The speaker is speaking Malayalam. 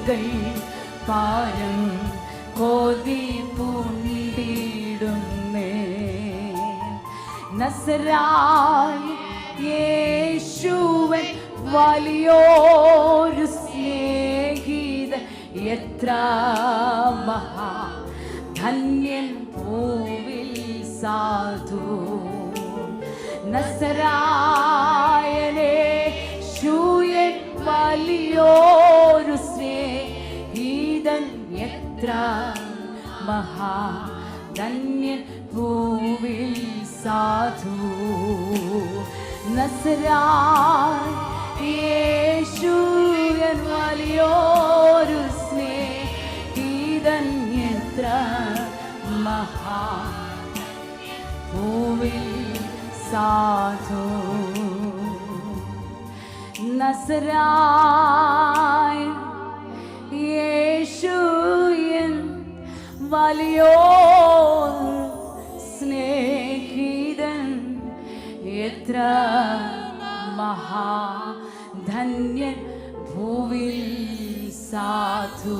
കണ്ണുകൾ പാരം കോതി പൂണ്ടിടുന്നേ. നസറായ യേശുവൻ വലിയൊരു സ്നേഹിതൻ, എത്ര മഹാധന്യൻ ഭൂവിൽ സാധു. നസറായനേശുവൻ വലിയൊരു സ്നേഹിതൻ, എത്ര മഹാധന്യൻ ഭൂവിൽ സാധു. നസറായ യേശുവൻ വലിയൊരു സ്നേഹിതൻ, എത്ര മഹാഭൂവിൽ സാധു. നസറായ യേശുവൻ വലിയൊരു സ്നേഹിതൻ, എത്ര മഹാധന്യൻ ഭൂവിൽ സാധു.